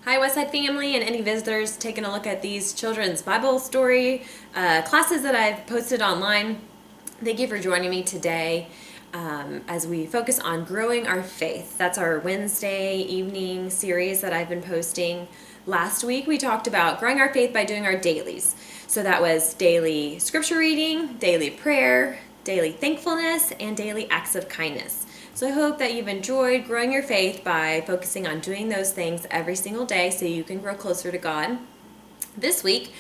Hi, Westside family, and any visitors taking a look at these children's Bible story classes that I've posted online. Thank you for joining me today as we focus on growing our faith. That's our Wednesday evening series that I've been posting. Last week we talked about growing our faith by doing our dailies. So that was daily scripture reading, daily prayer, daily thankfulness, and daily acts of kindness. So I hope that you've enjoyed growing your faith by focusing on doing those things every single day so you can grow closer to God. This week,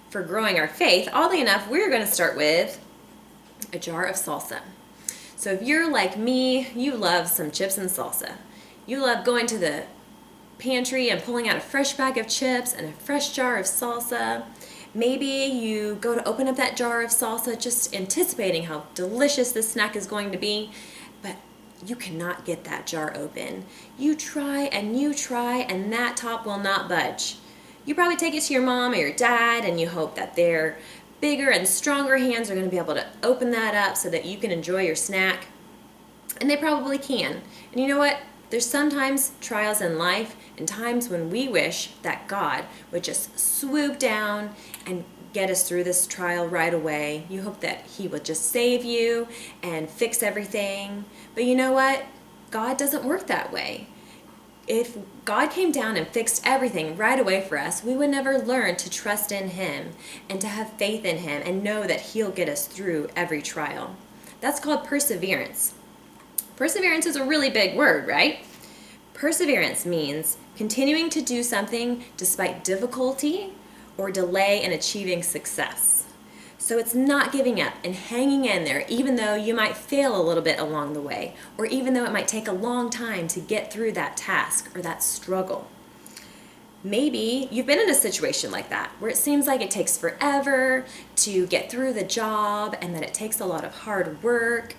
for growing our faith, oddly enough, we're going to start with a jar of salsa. So if you're like me, you love some chips and salsa. You love going to the pantry and pulling out a fresh bag of chips and a fresh jar of salsa. Maybe you go to open up that jar of salsa just anticipating how delicious this snack is going to be, but you cannot get that jar open. You try, and that top will not budge. You probably take it to your mom or your dad, and you hope that their bigger and stronger hands are going to be able to open that up so that you can enjoy your snack. And they probably can. And you know what? There's sometimes trials in life and times when we wish that God would just swoop down and get us through this trial right away. You hope that He would just save you and fix everything. But you know what? God doesn't work that way. If God came down and fixed everything right away for us, we would never learn to trust in Him and to have faith in Him and know that He'll get us through every trial. That's called perseverance. Perseverance is a really big word, right? Perseverance means continuing to do something despite difficulty or delay in achieving success. So it's not giving up and hanging in there even though you might fail a little bit along the way, or even though it might take a long time to get through that task or that struggle. Maybe you've been in a situation like that where it seems like it takes forever to get through the job and that it takes a lot of hard work.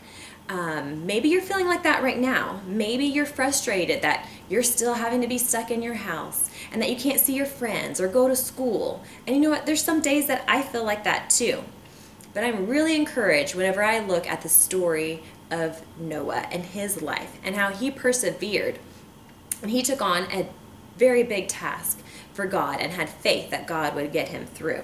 Maybe you're feeling like that right now. Maybe you're frustrated that you're still having to be stuck in your house and that you can't see your friends or go to school. And you know what? There's some days that I feel like that too. But I'm really encouraged whenever I look at the story of Noah and his life and how he persevered. And he took on a very big task for God and had faith that God would get him through.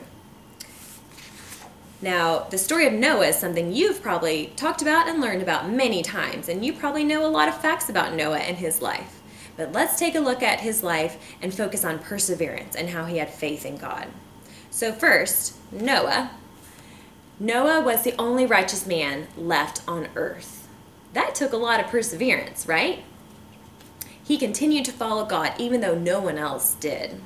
Now, the story of Noah is something you've probably talked about and learned about many times, and you probably know a lot of facts about Noah and his life. But let's take a look at his life and focus on perseverance and how he had faith in God. So first, Noah. Noah was the only righteous man left on earth. That took a lot of perseverance, right? He continued to follow God even though no one else did.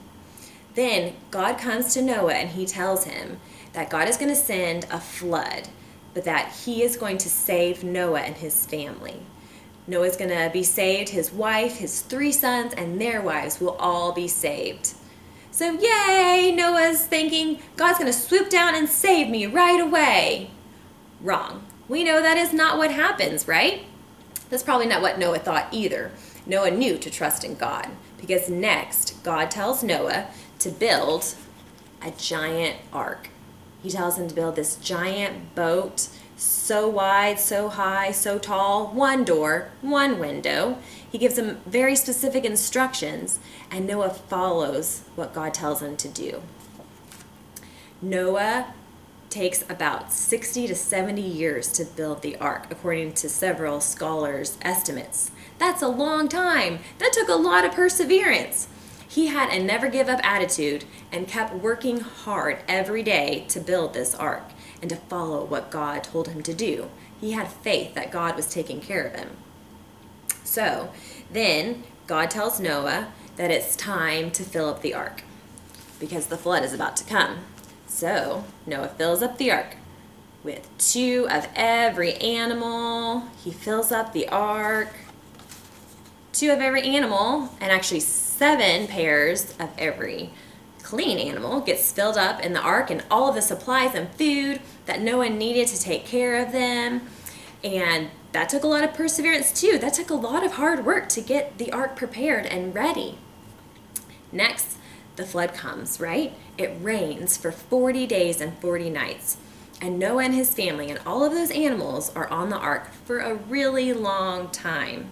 Then God comes to Noah and he tells him that God is going to send a flood, but that He is going to save Noah and his family. Noah's going to be saved, his wife, his 3 sons, and their wives will all be saved. So yay, Noah's thinking, God's going to swoop down and save me right away. Wrong. We know that is not what happens, right? That's probably not what Noah thought either. Noah knew to trust in God, because next, God tells Noah to build a giant ark. He tells him to build this giant boat, so wide, so high, so tall, 1 door, 1 window. He gives him very specific instructions, and Noah follows what God tells him to do. Noah takes about 60 to 70 years to build the ark, according to several scholars' estimates. That's a long time. That took a lot of perseverance. He had a never-give-up attitude and kept working hard every day to build this ark and to follow what God told him to do. He had faith that God was taking care of him. So then God tells Noah that it's time to fill up the ark because the flood is about to come. So Noah fills up the ark with 2 of every animal. He fills up the ark. 2 of every animal, and actually 7 pairs of every clean animal gets filled up in the ark, and all of the supplies and food that Noah needed to take care of them. And that took a lot of perseverance too. That took a lot of hard work to get the ark prepared and ready. Next, the flood comes, right? It rains for 40 days and 40 nights. And Noah and his family and all of those animals are on the ark for a really long time.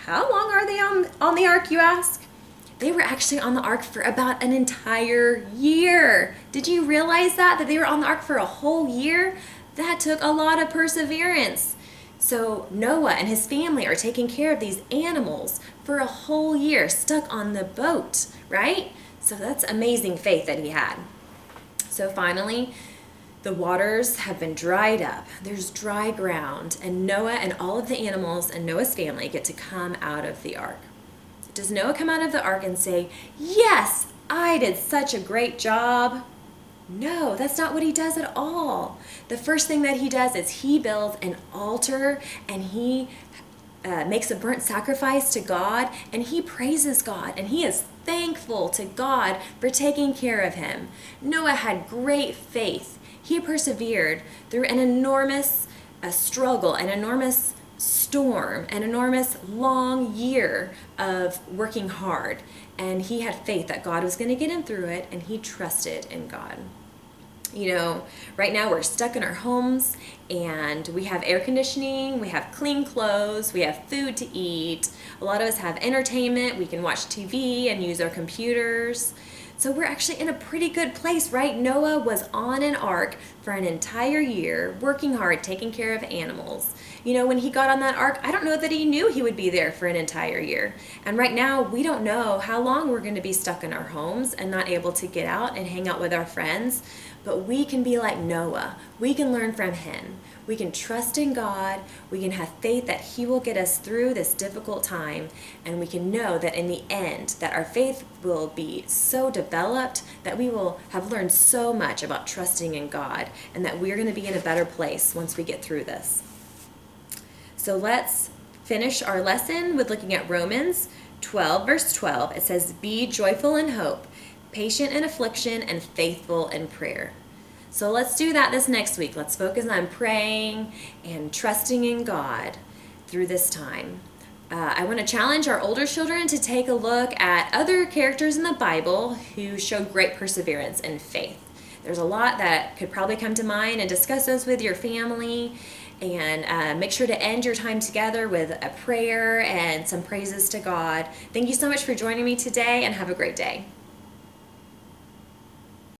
How long are they on the ark, you ask? They were actually on the ark for about an entire year. Did you realize that they were on the ark for a whole year? That took a lot of perseverance. So Noah and his family are taking care of these animals for a whole year, stuck on the boat, right? So that's amazing faith that he had. So finally, the waters have been dried up. There's dry ground, and Noah and all of the animals and Noah's family get to come out of the ark. Does Noah come out of the ark and say, "Yes, I did such a great job"? No, that's not what he does at all. The first thing that he does is he builds an altar, and he makes a burnt sacrifice to God, and he praises God, and he is thankful to God for taking care of him. Noah had great faith. He persevered through an enormous struggle, an enormous storm, an enormous long year of working hard, and he had faith that God was going to get him through it, and he trusted in God. You know, right now we're stuck in our homes, and we have air conditioning, we have clean clothes, we have food to eat. A lot of us have entertainment. We can watch TV and use our computers. So we're actually in a pretty good place, right? Noah was on an ark for an entire year, working hard, taking care of animals. You know, when he got on that ark, I don't know that he knew he would be there for an entire year. And right now, we don't know how long we're going to be stuck in our homes and not able to get out and hang out with our friends. But we can be like Noah. We can learn from him. We can trust in God. We can have faith that he will get us through this difficult time. And we can know that in the end, that our faith will be so developed that we will have learned so much about trusting in God, and that we're going to be in a better place once we get through this. So let's finish our lesson with looking at Romans 12, verse 12. It says, "Be joyful in hope, patient in affliction, and faithful in prayer." So let's do that this next week. Let's focus on praying and trusting in God through this time. I want to challenge our older children to take a look at other characters in the Bible who showed great perseverance and faith. There's a lot that could probably come to mind, and discuss those with your family. And make sure to end your time together with a prayer and some praises to God. Thank you so much for joining me today, and have a great day.